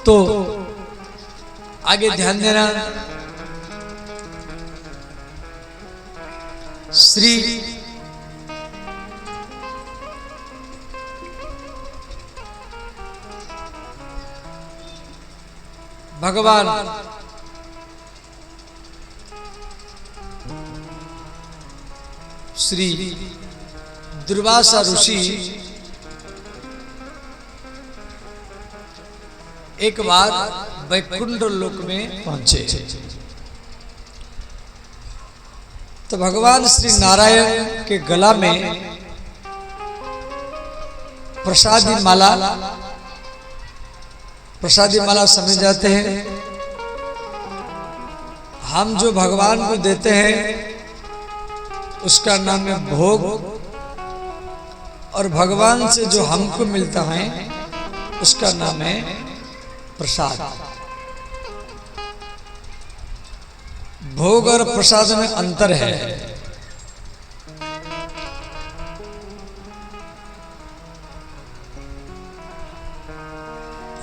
तो आगे ध्यान देना, श्री भगवान श्री दुर्वासा ऋषि एक बार वैकुंठ लोक में पहुंचे। तो भगवान श्री नारायण के गला में प्रसादी माला समझ जाते हैं। हम जो भगवान को देते हैं उसका नाम है भोग, और भगवान से जो हमको मिलता है उसका नाम है प्रसाद। भोग और प्रसाद में अंतर है।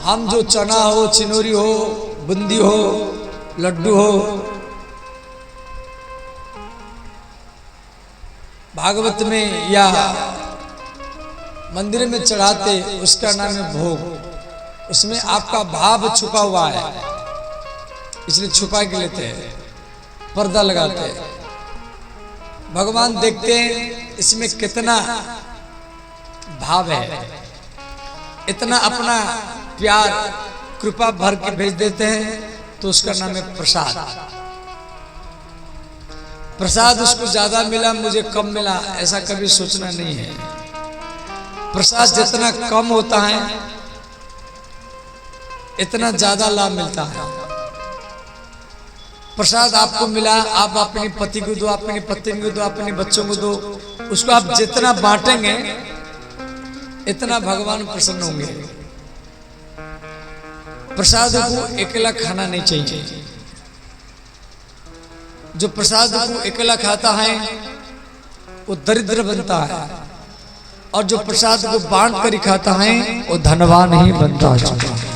हम जो चना हो, चिनोरी हो, बूंदी हो, लड्डू हो, भागवत में या मंदिर में चढ़ाते उसका नाम है भोग। उसमें आपका भाव छुपा हुआ है, इसलिए छुपा के लेते हैं, पर्दा लगाते हैं। भगवान देखते हैं इसमें कितना भाव है, इतना अपना प्यार कृपा भर के भेज देते हैं, तो उसका नाम है प्रसाद। प्रसाद उसको ज्यादा मिला, मुझे कम मिला, ऐसा कभी सोचना नहीं है। प्रसाद जितना कम होता है इतना ज्यादा लाभ मिलता है। प्रसाद आपको मिला, आप अपने पति को दो, अपनी पत्नी को दो, अपने बच्चों को दो, उसको आप जितना बांटेंगे इतना भगवान प्रसन्न होंगे। प्रसाद को अकेला खाना नहीं चाहिए। जो प्रसाद को अकेला खाता है वो दरिद्र बनता है, और जो प्रसाद को बांट कर खाता है वो धनवान ही बनता है।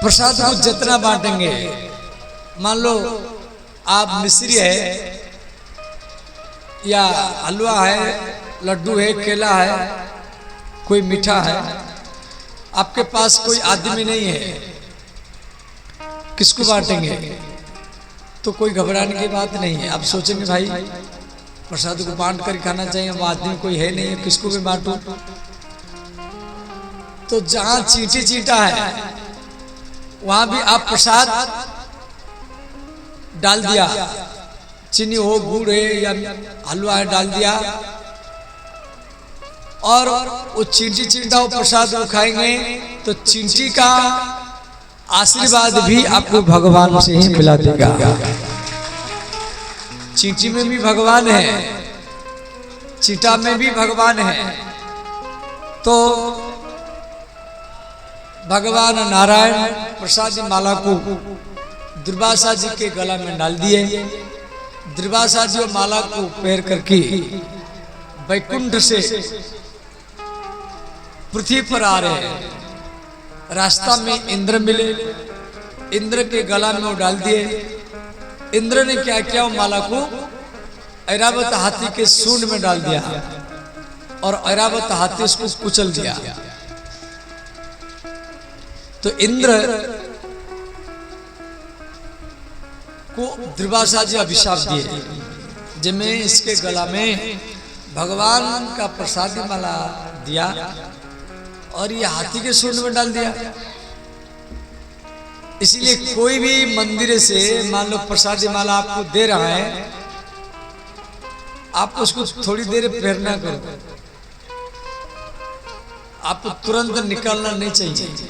प्रसाद को जितना बांटेंगे, मान लो आप मिश्री है या हलवा है, लड्डू है, केला है, कोई मीठा है, आपके पास कोई आदमी नहीं है, किसको बांटेंगे? तो कोई घबराने की बात नहीं है। आप सोचेंगे भाई प्रसाद को बांट कर खाना चाहिए, वो आदमी कोई है नहीं है, किसको भी बांटू? तो जहां चींटी चींटा है वहां भी आप प्रसाद डाल दिया, चीनी हो, गुड़ है या हलवा है, डाल दिया, और वो चींटी चींटा वो प्रसाद को खाएंगे तो चींटी का आशीर्वाद भी आपको भगवान से ही मिला देगा। चींटी में भी भगवान है, चींटा में भी भगवान है। तो भगवान नारायण प्रसादी माला को दुर्वासा जी के गला में डाल दिए। दुर्वासा जी माला को पहन करके वैकुंठ से पृथ्वी पर आ रहे हैं। रास्ता में इंद्र मिले, इंद्र के गला में वो डाल दिए। इंद्र ने क्या किया, वो माला को ऐरावत हाथी के सूंड में डाल दिया, और ऐरावत हाथी उसको कुचल दिया। तो इंद्र को दुर्वासा जी अभिशाप दिए, जिनमें इसके गला में भगवान का प्रसादी माला दिया और ये हाथी के सूंड में डाल दिया। इसलिए कोई भी मंदिर से मान लो प्रसादी माला आपको दे रहा है, आप उसको थोड़ी देर प्रेरणा करो, आपको तुरंत निकालना नहीं चाहिए।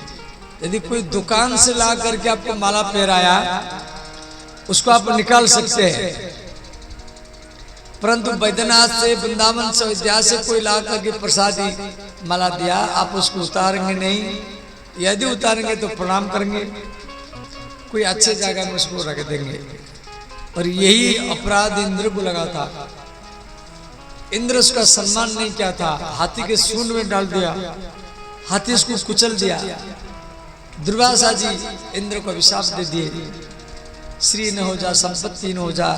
यदि कोई दुकान से ला करके आपको माला पहराया, उसको आप निकाल सकते हैं, परंतु बैद्यनाथ से, वृंदावन से, अयोध्या से कोई ला करके प्रसादी माला दिया, आप उसको उतारेंगे नहीं। यदि उतारेंगे तो प्रणाम करेंगे, कोई अच्छे जगह में उसको रख देंगे। और यही अपराध इंद्र को लगा था। इंद्र उसका सम्मान नहीं किया था, हाथी के सूंड में डाल दिया, हाथी उसको कुचल दिया। दुर्वासा जी इंद्र को अभिशाप दे दिए, श्री न हो जा, संपत्ति न हो जा।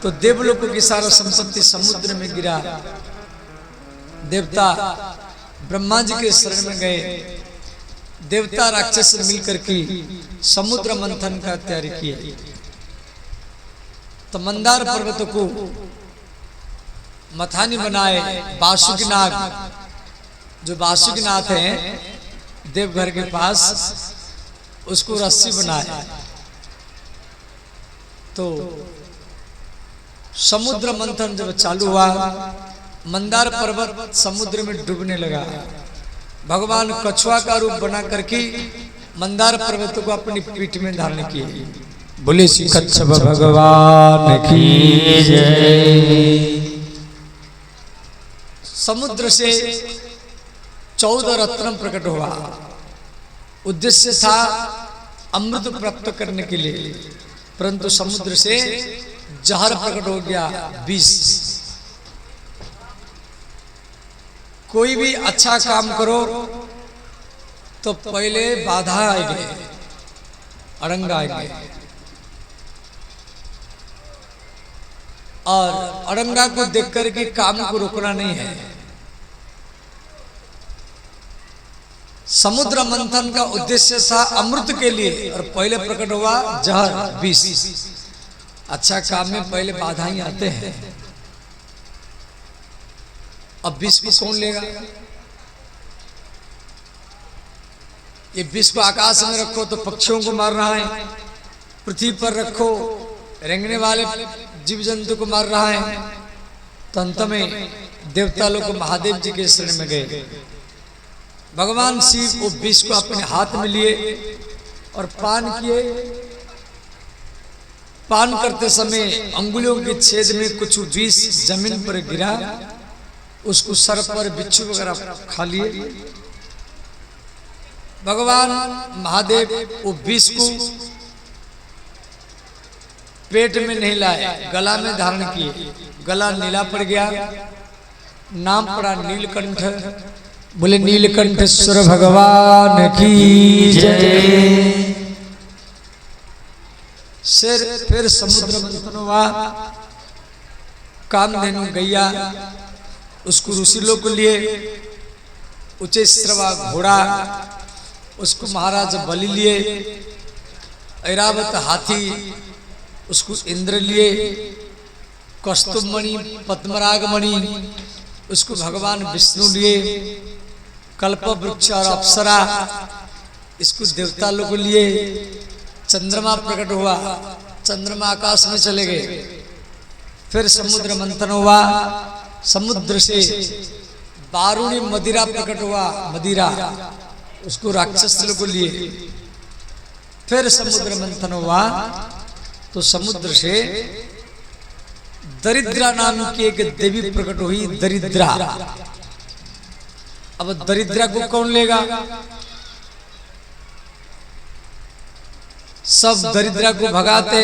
तो देवलोकों की सारा संपत्ति समुद्र में गिरा। देवता ब्रह्मा जी के शरण में गए। देवता राक्षस मिलकर के समुद्र मंथन का तैयारी किए। तो मंदार पर्वत को मथानी बनाए। वासुकीनाग, जो वासुकीनाथ हैं देवघर के पास, उसको रस्सी बनाए। तो समुद्र मंथन जब चालू हुआ, मंदार पर्वत समुद्र में डूबने लगा। भगवान कछुआ का रूप बना करके मंदार पर्वत को अपनी पीठ में धारण किए। बोले श्री कच्छप भगवान की जय। समुद्र से 14 रत्न प्रकट हुआ। उद्देश्य था अमृत प्राप्त करने के लिए, परंतु समुद्र से जहर प्रकट हो गया, विष। कोई भी अच्छा काम करो तो पहले बाधा आएगी, अड़ंग आएगी, और अड़ंगा को देख करके काम को रोकना नहीं है। समुद्र मंथन का उद्देश्य था अमृत के लिए, और पहले प्रकट हुआ जहर, विष। अच्छा काम में पहले बाधा ही आते हैं। अब विष को कौन लेगा? ये विष को आकाश में रखो तो पक्षियों को मार रहा है, पृथ्वी पर रखो रेंगने वाले जीव जंतु को मार रहा है। तो अंत में देवता लोग महादेव जी के शरण में गए। भगवान शिव वो विष को अपने हाथ में लिए और पान किए। पान करते समय अंगुलियों के छेद में कुछ विष जमीन पर गिरा, उसको सर पर बिच्छू वगैरह खा लिए। भगवान महादेव वो विष को पेट में नहीं लाए, गला में धारण किए। गला नीला पड़ गया, नाम पड़ा नीलकंठ। बोले नीलकंठेश्वर भगवान की जय। फिर समुद्र मंथन हुआ। कामधेनु गैया, उसको ऋषि लोग को लिए। उच्चैश्रवा घोड़ा, उसको महाराज बलि लिए। ऐरावत हाथी, उसको इंद्र लिए। कस्तुभ मणि, पद्मराग मणि, उसको भगवान विष्णु लिए। कल्प वृक्ष और अप्सरा, इसको देवता लोग लिए। चंद्रमा प्रकट हुआ, चंद्रमा आकाश में चले गए। फिर समुद्र मंथन हुआ। समुद्र से बारूणी मदिरा प्रकट हुआ, मदिरा, उसको राक्षस लोग लिए। फिर समुद्र मंथन हुआ तो समुद्र से दरिद्रा नाम की एक देवी प्रकट हुई, दरिद्रा। अब दरिद्रा को कौन लेगा? सब दरिद्रा को भगाते।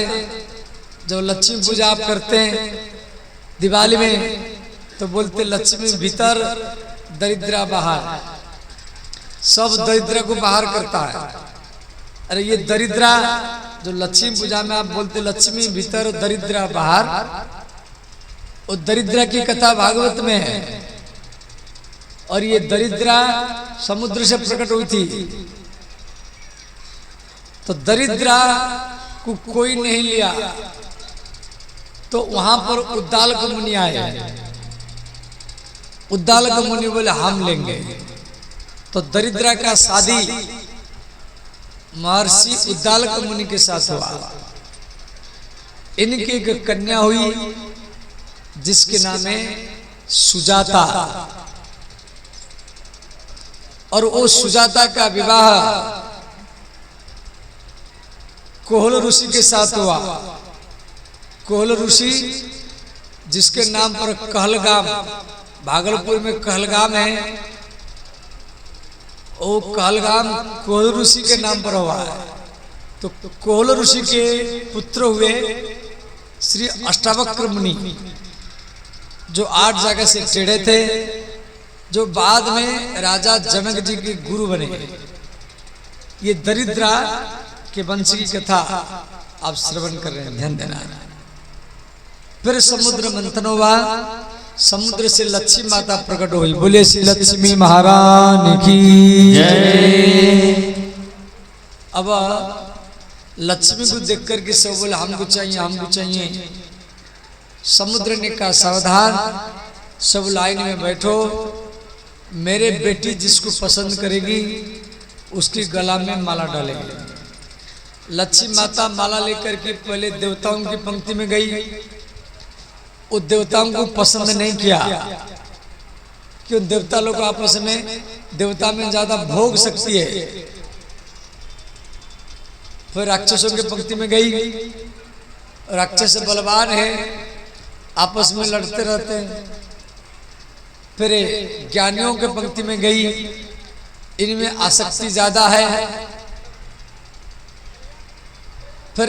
जब लक्ष्मी पूजा आप करते हैं दिवाली में, तो बोलते लक्ष्मी भीतर दरिद्रा बाहर। सब दरिद्रा को बाहर करता है। अरे ये दरिद्रा, जो लक्ष्मी पूजा में आप बोलते लक्ष्मी भीतर दरिद्रा बाहर, और दरिद्रा की कथा भागवत में है। और ये दरिद्रा समुद्र से प्रकट हुई थी। तो दरिद्रा को कोई नहीं लिया, तो वहां पर उद्दालक मुनि आए। उद्दालक मुनि बोले हम लेंगे। तो दरिद्रा का शादी महर्षि उद्दालक मुनि के साथ हुआ। इनकी एक कन्या हुई जिसके नाम है सुजाता। और वो सुजाता का विवाह कोहल ऋषि के साथ हुआ। कोहल ऋषि जिसके नाम पर कहलगाम, भागलपुर में कहलगाम है, वो कहलगाम कोहल ऋषि के नाम पर हुआ है। तो कोहल ऋषि के पुत्र हुए श्री अष्टावक्र मुनि, जो 8 जगह से टेढ़े थे, जो बाद में राजा जनक जी के गुरु बने। ये दरिद्रा के वंश की कथा आप श्रवण कर रहे हैं, ध्यान देना। फिर समुद्र मंथन हुआ, समुद्र से लक्ष्मी माता प्रकट हुई। बोले श्री लक्ष्मी महारानी की जय। अब लक्ष्मी को देख करके सब बोले हमको चाहिए, हमको चाहिए। समुद्र ने कहा सावधान, सब लाइन में बैठो, मेरे बेटी जिसको पसंद करेगी उसकी गला में माला डालेगी। लक्ष्मी माता माला लेकर के पहले देवताओं की पंक्ति में गई। वो देवताओं को पसंद नहीं किया, क्यों? देवता लोग आपस में, देवता में ज्यादा भोग शक्ति है। फिर राक्षसों की पंक्ति में गई, राक्षस बलवान है, आपस में लड़ते रहते हैं। फिर ज्ञानियों के पंक्ति में गई, इनमें आसक्ति ज्यादा है। फिर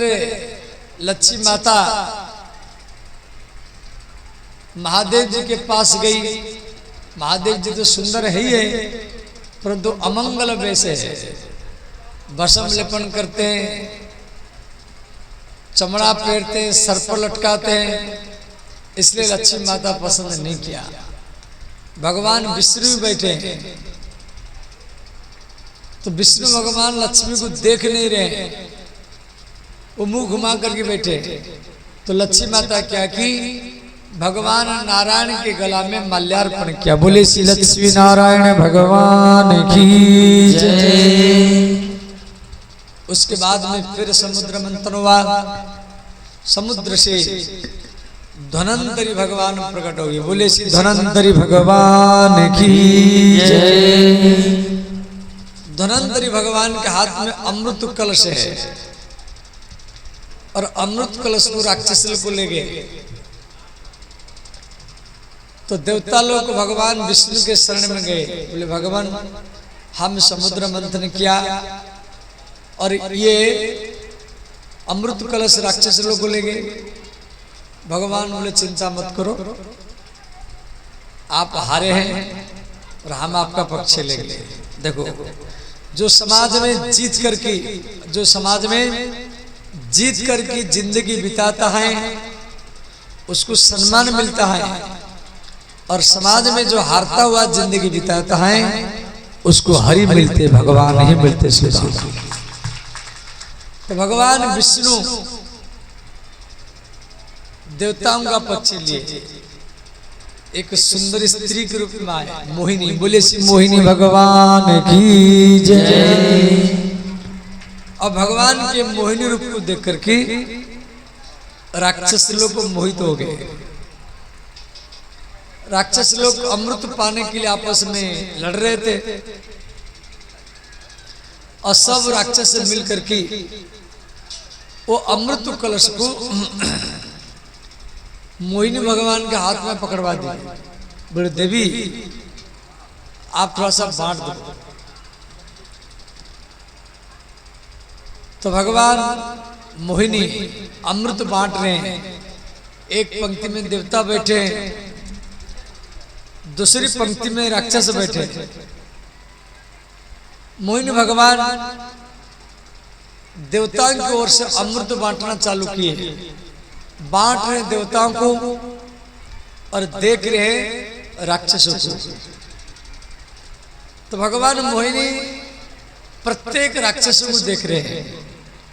लक्ष्मी माता महादेव जी के पास गई। महादेव जी तो सुंदर है ही है, परंतु अमंगल वैसे है, भस्म लेपन करते हैं, चमड़ा फेरते हैं, सर पर लटकाते हैं, इसलिए लक्ष्मी माता पसंद नहीं किया। भगवान विष्णु भी बैठे हैं, तो विष्णु भगवान लक्ष्मी को देख नहीं रहे, वो मुंह घुमा करके बैठे। तो लक्ष्मी माता क्या की, भगवान नारायण के गला में माल्यार्पण किया। बोले श्री लक्ष्मी नारायण भगवान की जय। उसके बाद में फिर समुद्र मंथन हुआ, समुद्र से धन्वंतरी भगवान प्रकट हो गए। बोले श्री धन्वंतरी भगवान की जय। धन्वंतरी भगवान के हाथ में अमृत कलश है, और अमृत कलश को राक्षस को ले गए। तो देवता लोग भगवान विष्णु के शरण में गए। बोले भगवान, हम समुद्र मंथन किया और ये अमृत कलश राक्षस लोग को ले गए। भगवान बोले चिंता मत करो, आप हारे हैं और हम आपका पक्ष लेंगे। देखो, जो समाज में जीत करके, जो समाज में जीत करके जिंदगी बिताता है उसको सम्मान मिलता है, और समाज में जो हारता हुआ जिंदगी बिताता है उसको हरि मिलते, भगवान नहीं मिलते। तो भगवान विष्णु देवताओं का पक्ष लिए एक सुंदर स्त्री के रूप में आए, मोहिनी। बोले श्री मोहिनी भगवान की जय। और भगवान के मोहिनी रूप को देख करके राक्षस लोग मोहित हो गए। राक्षस लोग अमृत पाने के लिए आपस में लड़ रहे थे, और सब राक्षस मिल करके वो अमृत कलश को मोहिनी भगवान के हाथ में पकड़वा दिया। बोले देवी, आप थोड़ा सा बांट दो। तो भगवान मोहिनी अमृत बांट रहे हैं। एक पंक्ति में देवता बैठे, दूसरी पंक्ति में राक्षस बैठे। मोहिनी भगवान देवताओं की ओर से अमृत बांटना चालू किए। बांट रहे देवताओं को और देख रहे राक्षसों को। तो भगवान मोहिनी प्रत्येक राक्षसों को देख रहे हैं,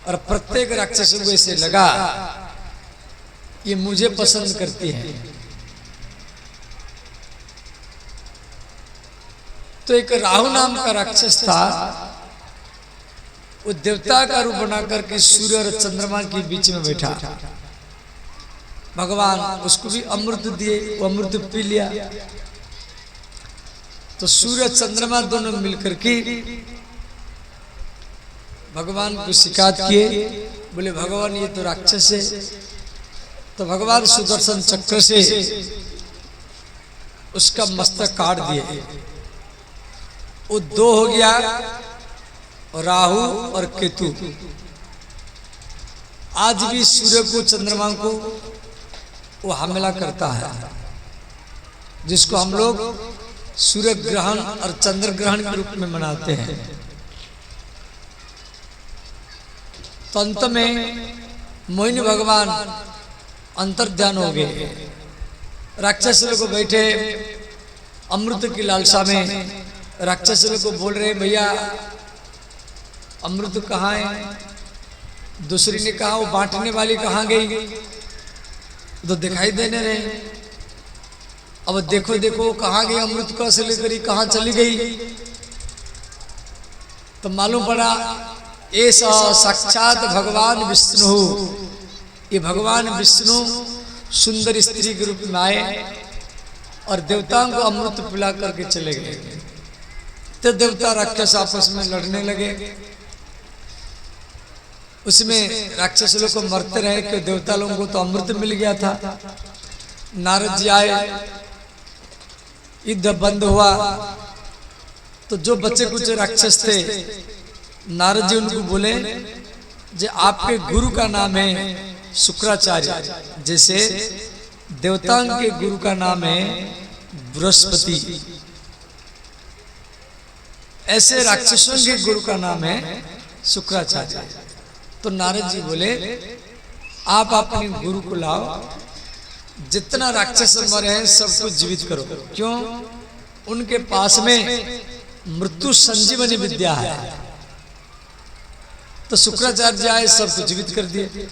और प्रत्येक राक्षसों को ऐसे लगा ये मुझे पसंद करती है। तो एक राहु नाम का राक्षस था, वो देवता का रूप बना करके सूर्य और चंद्रमा के बीच में बैठा। भगवान उसको भी अमृत दिए, वो अमृत पी लिया। तो सूर्य चंद्रमा दोनों मिलकर के भगवान को शिकायत किए। बोले भगवान ये तो राक्षस है। तो भगवान सुदर्शन चक्र से उसका मस्तक काट दिए। वो दो हो गया, राहु और केतु। आज भी सूर्य को चंद्रमा को वो हमला करता है, जिसको हम लोग सूर्य ग्रहण और चंद्र ग्रहण के रूप में मनाते हैं। तो अंत में मोहिनी भगवान अंतर्ध्यान हो गए। राक्षस लोग बैठे अमृत की लालसा में, राक्षस लोग को बोल रहे भैया अमृत कहाँ है? दूसरी ने कहा वो बांटने वाली कहाँ गई? तो दिखाई देने रहे। अब देखो देखो कहाँ गई अमृत का से लेकर कहाँ चली गई? तो मालूम पड़ा ऐसा साक्षात भगवान विष्णु, ये भगवान विष्णु सुंदर स्त्री के रूप में आए और देवताओं को अमृत पिला करके चले गए। तो देवता राक्षस आपस में लड़ने लगे। उसमें राक्षस लोग को मरते रहे कि देवता लोगों को तो अमृत मिल गया था। नारद जी आए, युद्ध बंद हुआ। तो जो बच्चे कुछ राक्षस थे, नारद जी उनको बोले जे आपके गुरु का नाम है शुक्राचार्य, जैसे देवताओं के गुरु का नाम है बृहस्पति, ऐसे राक्षसों के गुरु का नाम है शुक्राचार्य। तो नारद जी बोले आप अपने गुरु को लाओ, जितना राक्षस मरे हैं सबको जीवित करो। क्यों? उनके पास में मृत्यु संजीवनी विद्या है। तो शुक्राचार्य आए, सबको जीवित कर दिए।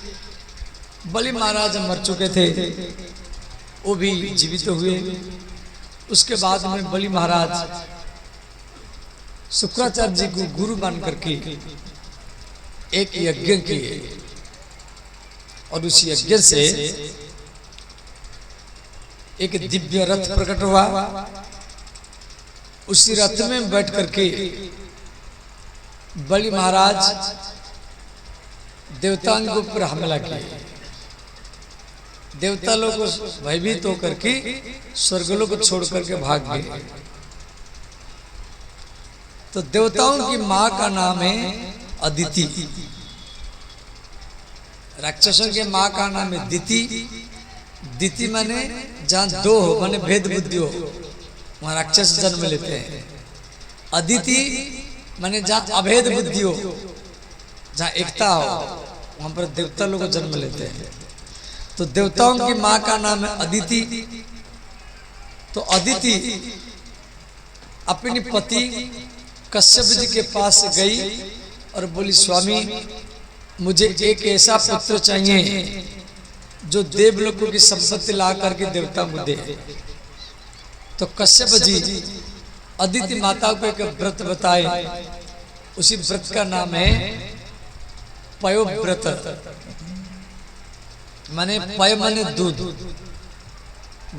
बलि महाराज मर चुके थे, वो भी जीवित हुए। उसके बाद में बलि महाराज शुक्राचार्य जी को गुरु मान करके एक यज्ञ किए और उस यज्ञ से एक दिव्य रथ प्रकट हुआ। उसी रथ में बैठ करके बलि महाराज देवताओं के ऊपर हमला किए। देवता लोग भयभीत होकर के स्वर्गलोक को छोड़ करके भाग गए। तो देवताओं की मां का नाम है अदिति, राक्षसों के मां का नाम है दिति। दिति माने जहां दो हो, माने भेद बुद्धि हो, वहां राक्षस जन्म लेते हैं। अदिति माने जहां अभेद बुद्धि हो, जहां एकता हो, वहां पर देवता लोग जन्म लेते हैं। तो देवताओं की मां का नाम है अदिति। तो अदिति अपनी पति कश्यप जी के पास गई और बोली स्वामी मुझे एक ऐसा पुत्र चाहिए जो देवलोकों की संपत्ति ला करके देवताओं को दे। तो कश्यप जी अदिति माता को एक व्रत बताए। उसी व्रत का नाम है पयोव्रत, माने पय माने दूध।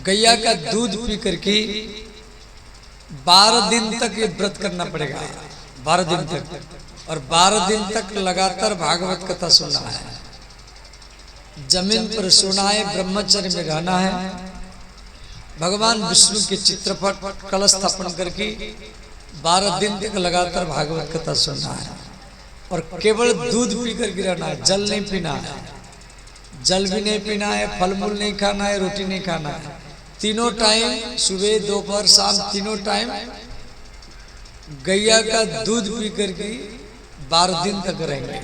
गैया का दूध पी करके 12 दिन तक ये व्रत करना पड़ेगा, 12 दिन तक, और 12 दिन तक लगातार भागवत कथा सुनना है। जमीन पर सोना है, ब्रह्मचर्य में रहना है। भगवान विष्णु के चित्रपट कलश स्थापन करके 12 दिन तक लगातार भागवत कथा सुनना है और केवल दूध पी कर गिराना है, जल नहीं पीना है। जल भी नहीं पीना है, फल मूल नहीं खाना है, रोटी नहीं खाना है। तीनों टाइम सुबह दोपहर शाम तीनों टाइम गैया का दूध पी करके 12 दिन तक रहेंगे।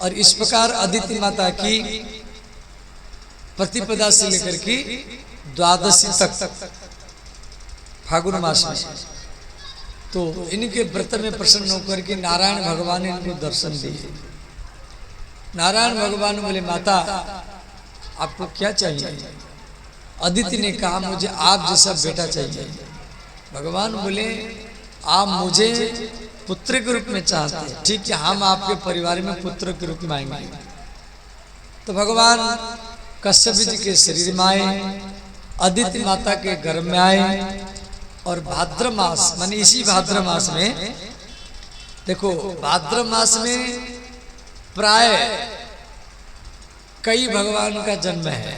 और इस प्रकार अदिति माता की प्रतिपदा से लेकर के द्वादशी तक फागुन मास में, तो इनके व्रत में प्रसन्न होकर के नारायण भगवान ने इनको दर्शन दिए। नारायण भगवान बोले माता आपको क्या चाहिए? अदिति ने कहा मुझे आप जैसा बेटा चाहिए। भगवान बोले आप मुझे पुत्र के रूप में चाहते हैं, ठीक है, हम आपके परिवार में पुत्र के रूप में आएंगे। तो भगवान कश्यप जी के शरीर में आए, अदिति माता के घर में आए और भाद्र मास माने इसी भाद्र मास में, देखो भाद्र मास में प्राय कई भगवान का जन्म है।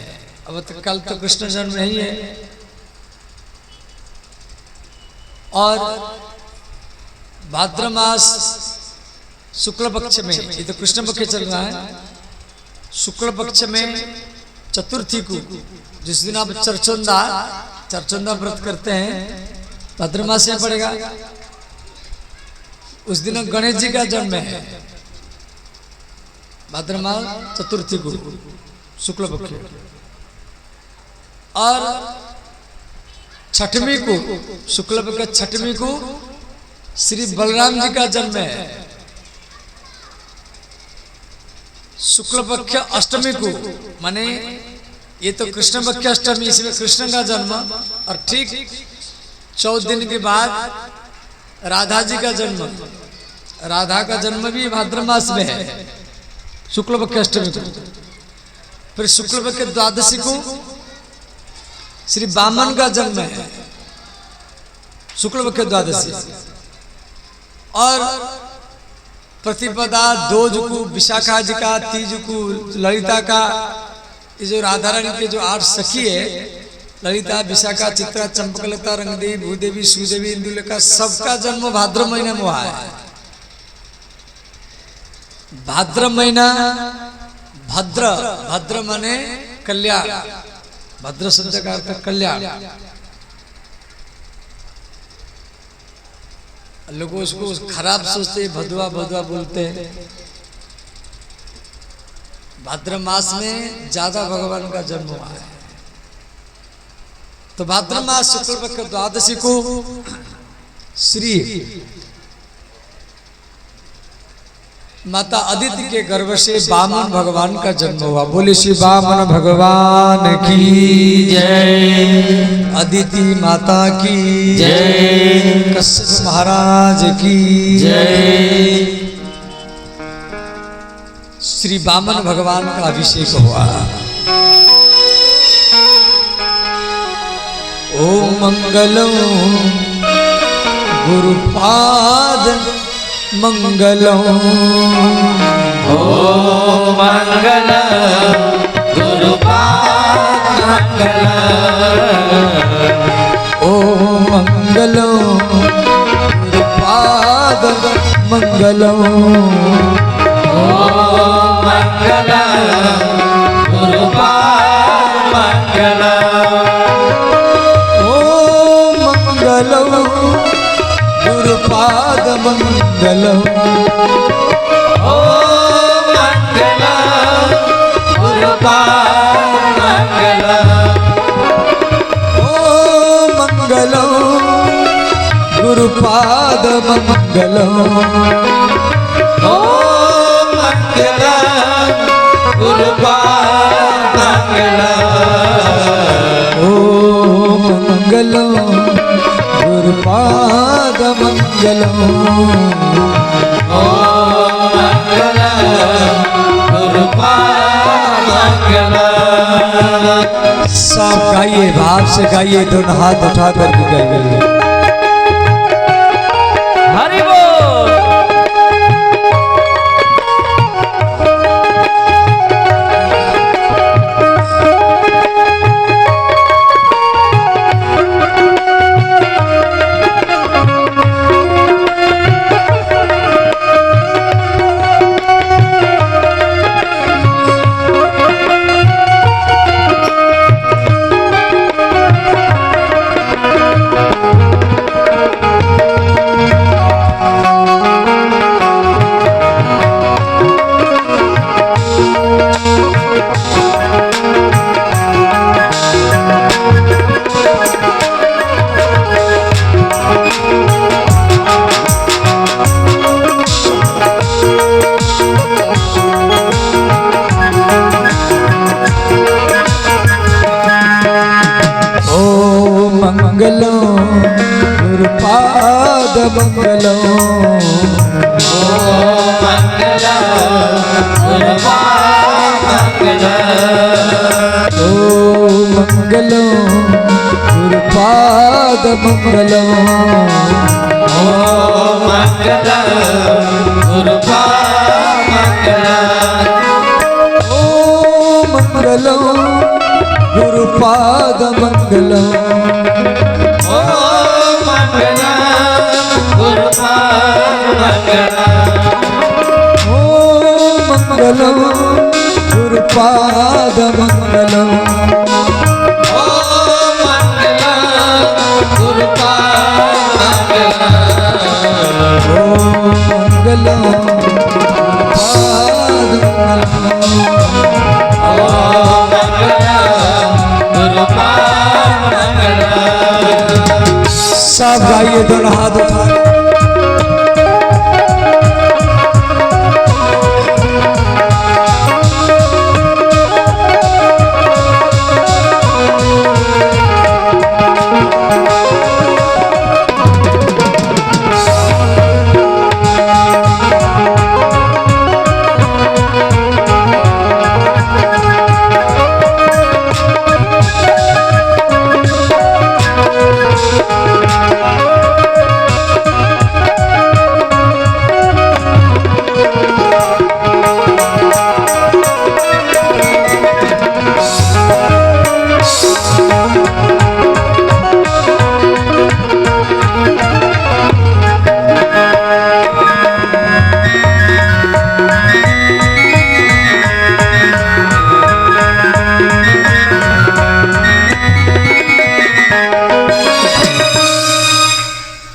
अब तो कल तो कृष्ण जन्म नहीं है। और भाद्र मास शुक्ल पक्ष में, ये तो कृष्ण पक्ष चल रहा है, शुक्ल पक्ष में चतुर्थी को, जिस दिन आप चरचंदा व्रत करते हैं, भाद्र मास में पड़ेगा। उस दिन गणेश जी का जन्म है। भाद्र मास चतुर्थी को शुक्ल पक्ष, और छठवीं को शुक्ल पक्ष छठवीं को श्री बलराम जी का जन्म है। शुक्ल पक्ष अष्टमी को, माने ये तो कृष्ण पक्ष अष्टमी, इसमें कृष्ण का जन्म, और ठीक 14 दिन के बाद राधा जी का जन्म। राधा का जन्म भी भाद्र मास में है, शुक्ल पक्ष अष्टमी को। फिर शुक्ल पक्ष द्वादशी को श्री वामन का जन्म है, शुक्ल पक्ष द्वादशी। और प्रतिपदा दोज को विशाखा जी का, तीज को ललिता का, ये जो राधा रानी के जो 8 सखी है, ललिता, विशाखा, चित्रा, चंपकलता, रंगदेवी, भूदेवी, सुदेवी, इंदुलेखा, सबका जन्म भाद्र महीने में हुआ है। भाद्र महीना, भद्र, भद्र माने कल्याण, भद्र शब्द का अर्थ कल्याण। लोग उसको खराब सोचते, भदुआ भदुआ बोलते हैं। भाद्र मास में ज्यादा भगवान का जन्म हुआ है। तो भाद्र मास शुक्ल पक्ष द्वादशी को श्री माता अदिति के गर्भ से वामन भगवान का जन्म हुआ। बोले श्री वामन भगवान की जय, अदिति माता की जय, कश्यप महाराज की जय। श्री वामन भगवान का अभिषेक हुआ। ओम मंगलम गुरुपाद मंगलम, ओम मंगलम गुरुपाद मंगलम, ओम मंगलम गुरुपाद मंगलम, ओम मंगलम गुरुपाद मंगलम, ओम मंगलम गुरुपाद मंगलम, ओम मंगलम गुरुपाद मंगलम, ओम मंगलम गुरुपाद मंगलम, ओम मंगलम गुरुपाद मंगलम, ओम मंगलम गुरुपाद मंगलम, ओम मंगलम गुरुपाद मंगलम। सब गाइए, भाव से गाइए, दोनों हाथ उठा करके गाइए। हरि बोल। मंगलम, ओम मंगलम गुरुपाद मंगलम, ओम मंगलम गुरुपाद मंगलम, ओम मंगलम गुरुपाद मंगलम, ओम मंगलम गुरुपाद मंगलम, ओम मंगलम गुरुपाद मंगलम, ओम मंगलम गुरुपाद मंगलम, ओम मंगलम गुरुपाद मंगलम, ओम मंगलम गुरुपाद मंगलम। सब गाइए दोनों हाथ उठा।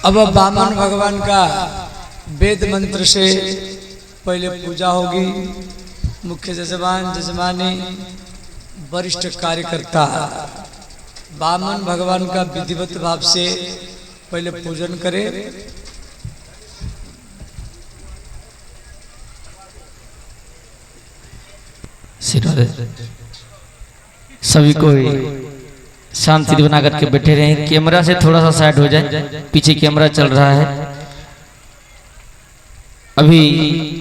अब वामन भगवान का वेद मंत्र से पहले पूजा होगी। मुख्य जजमान जजमानी वरिष्ठ कार्यकर्ता वामन भगवान का विधिवत भाव से पहले पूजन करें। सभी को शांति बना करके बैठे रहे। कैमरा से थोड़ा सा साइड हो जाए, पीछे कैमरा चल रहा है। अभी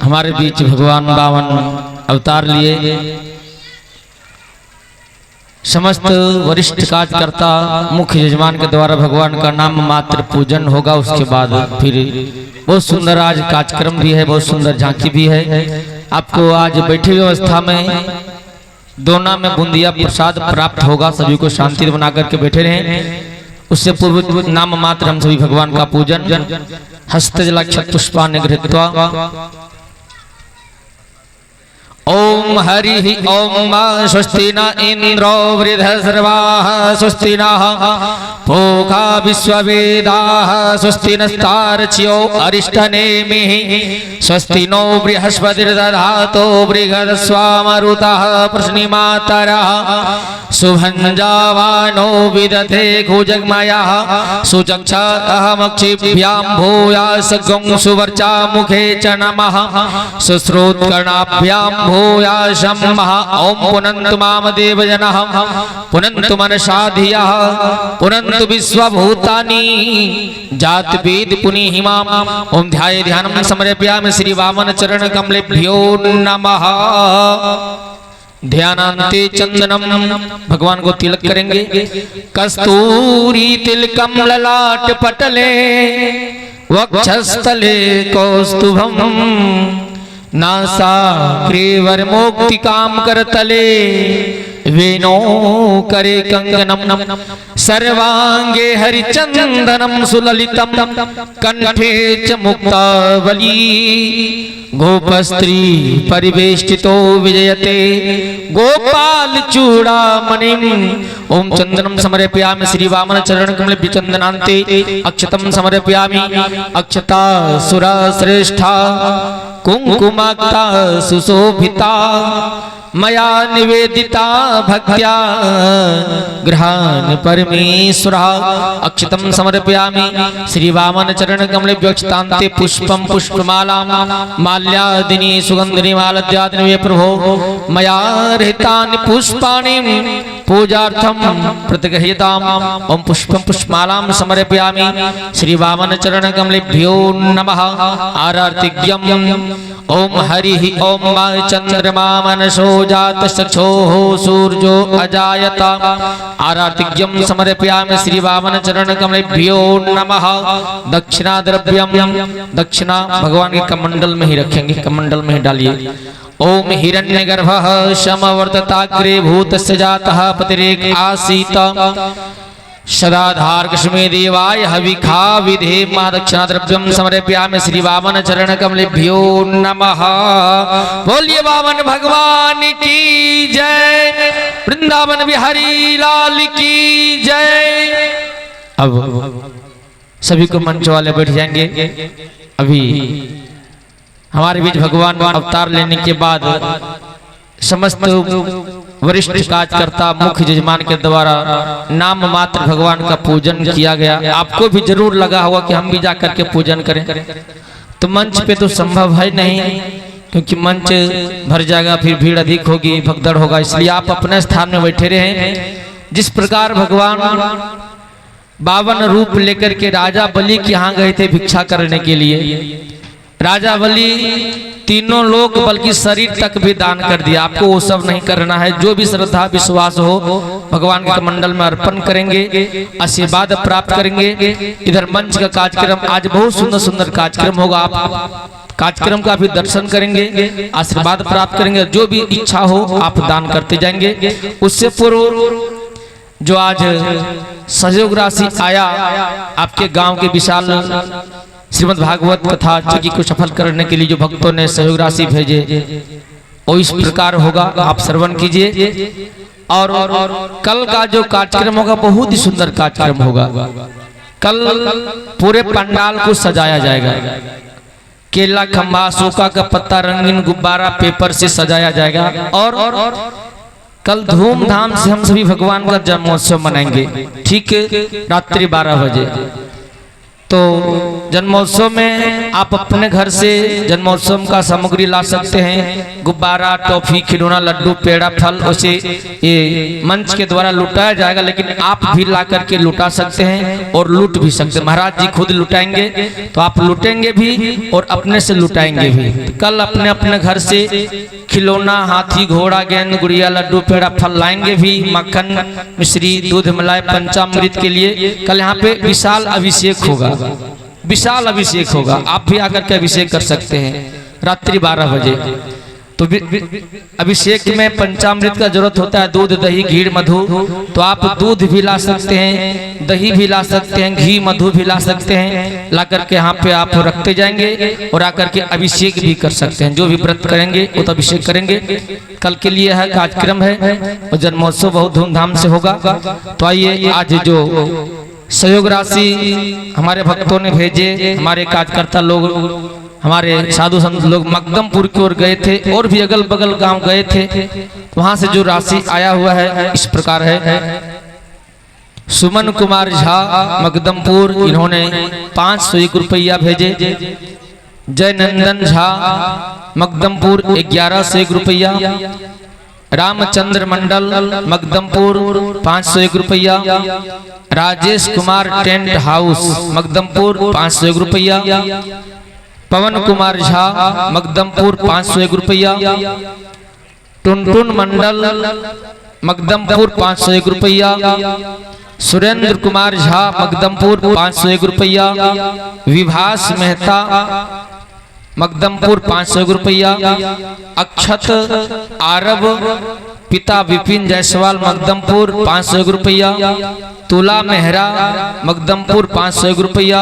हमारे बीच भगवान वामन अवतार लिए समस्त वरिष्ठ कार्यकर्ता मुख्य यजमान के द्वारा भगवान का नाम मात्र पूजन होगा। उसके बाद फिर बहुत सुंदर आज कार्यक्रम भी है, बहुत सुंदर झांकी भी है। आपको आज बैठी व्यवस्था में दोना में बुंदिया प्रसाद प्राप्त होगा। सभी को शांति बना करके बैठे रहे। उससे पूर्व नाम मात्र हम सभी भगवान का पूजन हस्तजलाक्षत पुष्पान्य गृहीत्वा ओम हरि ओम स्वस्ति न इंद्रो वृद्धसर्वाः स्वस्ति नः पूषा विश्ववेदाः स्वस्ति नस्तार्क्ष्यो अरिष्टनेमिः स्वस्ति नो बृहस्पतिर्दधातु बृहस्पतिर्मरुतः प्रश्निमातरः सुभञ्जावानो विदधे कुजग्मयः सुचक्षाहमक्षिभ्यां भूयास गं सुवर्चा मुखे च नमः सुश्रोत्कर्णाभ्यां भूयाशं महा ओम पुनन्तु माम देवजनः पुनन्तु मनसा धियः पुनन्तु विश्वभूतानि जात वेद पुनीहिमाम् ओम ध्याये ध्यानं समर्पयामि श्री वामन चरण कमलेभ्यो नमः। ध्यानांते चंदनम भगवान को तिलक करेंगे। कस्तूरी तिलकम ललाट पटले वक्षस्थले कौस्तुभम नासाग्रे मोक्तिकाम करतले वेणो करे कंगनम सर्वांगे हरिचंदनम सुललितम कंठे च मुक्तावली गोपस्त्री परिवेष्टितो विजयते गोपाल चूड़ामणिम ओम चंदनम समर्पयामि श्री वामन चरण कमल विचंदनांते अक्षतम समर्पयामि अक्षता सुरा श्रेष्ठा कुंकुमाक्ता सुशोभिता मया निवेदिता भक्त्या गृहान परमेश्वर अक्षतम समर्पयामि श्री वामन चरण कमले व्यक्षतांते पुष्पम पुष्पमालां माल्यादिनी सुगंधिनी मालद्यादिनी प्रभो मया रहितानि पुष्पाणि पूजार्थम प्रतिगृह्यताम् ओम पुष्पम पुष्पमालां समर्पयामि श्री वामन चरण कमलेभ्यो नमः। आरार्तिज्ञम ओम हरि ओम चंद्रमा मनसो जात चक्षुः सूर्यो अजायत आरार्तिज्ञम समर्पयामि श्री वामन चरण कमलेभ्यो नमः। दक्षिणा द्रव्यम दक्षिणा भगवान के कमंडल में ही रखेंगे, कमंडल में ही डालिए। ओम हिरण्यगर्भः समवर्तताग्रे भूतस्य जातः पतिरेक आसीत सदाधार कस्मे देवाय हविखा विधे मा दक्षिणा द्रव्यम समर्पयामि श्री वामन चरण कमलेभ्यो नमः। बोलिए वामन भगवान की जय, वृंदावन बिहारी लाल की जय। अब सभी को मंच वाले बैठ जाएंगे। अभी हमारे बीच भगवान अवतार लेने के बाद समस्त वरिष्ठ कार्यकर्ता मुख्य यजमान के द्वारा नाम मात्र भगवान का पूजन किया गया। आपको भी जरूर लगा होगा कि हम भी जा करके पूजन करें, तो मंच पे तो संभव है नहीं, क्योंकि मंच भर जाएगा, फिर भीड़ अधिक होगी, भगदड़ होगा, इसलिए आप अपने स्थान में बैठे रहें। जिस प्रकार भगवान 52 रूप लेकर के राजा बलि के यहाँ गए थे भिक्षा करने के लिए, राजा बलि तीनों लोग बल्कि शरीर तक भी दान कर दिया। आपको वो सब नहीं करना है, जो भी श्रद्धा विश्वास हो भगवान के मंडल में अर्पण करेंगे, आशीर्वाद प्राप्त करेंगे। इधर मंच का कार्यक्रम आज बहुत सुंदर सुंदर कार्यक्रम होगा, आप कार्यक्रम का भी दर्शन करेंगे, आशीर्वाद प्राप्त करेंगे। जो भी इच्छा हो आप दान करते जाएंगे। उससे पूर्व जो आज सहयोग राशि आया आपके गांव के विशाल श्रीमद् भागवत कथा चकी को सफल करने के लिए जो भक्तों ने सहयोग राशि भेजे, वो इस प्रकार होगा, आप श्रवण कीजिए। और कल का जो कार्यक्रम होगा बहुत ही सुंदर कार्यक्रम होगा। कल पूरे पंडाल को सजाया जाएगा, केला खंभा सूखा का पत्ता रंगीन गुब्बारा पेपर से सजाया जाएगा। और कल धूमधाम से हम सभी भगवान का जन्मोत्सव मनाएंगे, ठीक रात्रि 12 बजे। तो जन्मोत्सव में आप अपने घर से जन्मोत्सव का सामग्री ला सकते हैं, गुब्बारा, टॉफी, खिलौना, लड्डू, पेड़ा, फल, उसे ये मंच के द्वारा लुटाया जाएगा, लेकिन आप भी ला करके लुटा सकते हैं और लूट भी सकते हैं। महाराज जी खुद लुटाएंगे, तो आप लुटेंगे भी और अपने से लुटाएंगे भी। तो कल अपने अपने घर से खिलौना, हाथी, घोड़ा, गेंद, गुड़िया, लड्डू, पेड़ा, फल लाएंगे भी, मक्खन, मिश्री, दूध, मलाई, पंचामृत के लिए कल यहाँ पे विशाल अभिषेक होगा, विशाल अभिषेक होगा। आप भी आकर के अभिषेक कर सकते हैं रात्रि 12 बजे। तो अभिषेक में पंचामृत का जरूरत होता है, दूध, दही, घी, मधु। तो आप दूध भी ला सकते हैं, दही भी ला सकते हैं, घी, मधु भी ला सकते हैं। ला करके यहाँ पे आप रखते जाएंगे और आकर के अभिषेक भी कर सकते हैं। जो भी व्रत करेंगे वो तो अभिषेक करेंगे। कल के लिए है कार्यक्रम है और जन्मोत्सव बहुत धूमधाम से होगा। तो आइए, आज जो सहयोग राशि हमारे भक्तों ने भेजे, हमारे कार्यकर्ता लोग, हमारे साधु संत लोग मकदमपुर की ओर गए थे और भी अगल बगल गांव गए थे, वहां से जो राशि आया हुआ है इस प्रकार है। सुमन कुमार झा मकदमपुर, इन्होंने 501 रुपया भेजे। जय नंदन झा मकदमपुर 1101 रुपया। रामचंद्र मंडल मकदमपुर 501 रुपया। राजेश कुमार टेंट हाउस मकदमपुर 501 रुपया। पवन कुमार झा मकदमपुर 501 रुपया। टुनटुन मंडल मकदमपुर 501 रुपया। सुरेंद्र कुमार झा मकदमपुर 501 रुपया। विभास मेहता मकदमपुर 501 रुपया। अक्षत आरब पिता विपिन जायसवाल मकदमपुर 501 रुपया। तुला मेहरा मकदमपुर 501 रुपया।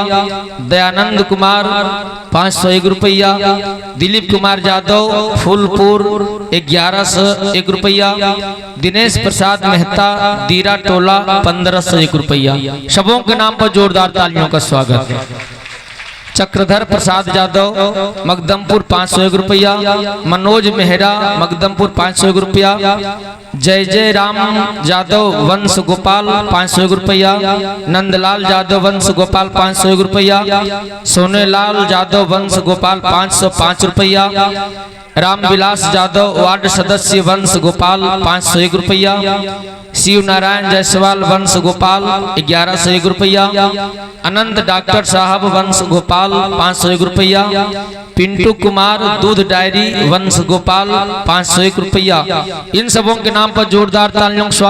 दयानंद कुमार 501 रुपया। दिलीप कुमार यादव फूलपुर 1101 रुपया। दिनेश प्रसाद मेहता दीरा टोला 1501 रुपया। सबों के नाम पर जोरदार तालियों का स्वागत। चक्रधर प्रसाद यादव मकदमपुर 501 रुपया। मनोज मेहरा मकदमपुर 501 रुपया। जय जय राम यादव वंश गोपाल 501 रुपया। नंदलाल यादव वंश गोपाल 501 रुपया। सोनेलाल यादव वंश गोपाल 505 रुपया। रामविलास यादव वार्ड सदस्य वंश गोपाल 501 रुपया। शिव नारायण जायसवाल वंश गोपाल 1101 रुपया। अनंत डॉक्टर साहब वंश गोपाल 501 रुपया। पिंटू कुमार दूध डायरी वंश गोपाल 501 रुपया। इन सबों के नाम पर जोरदार तालियों का स्वागत।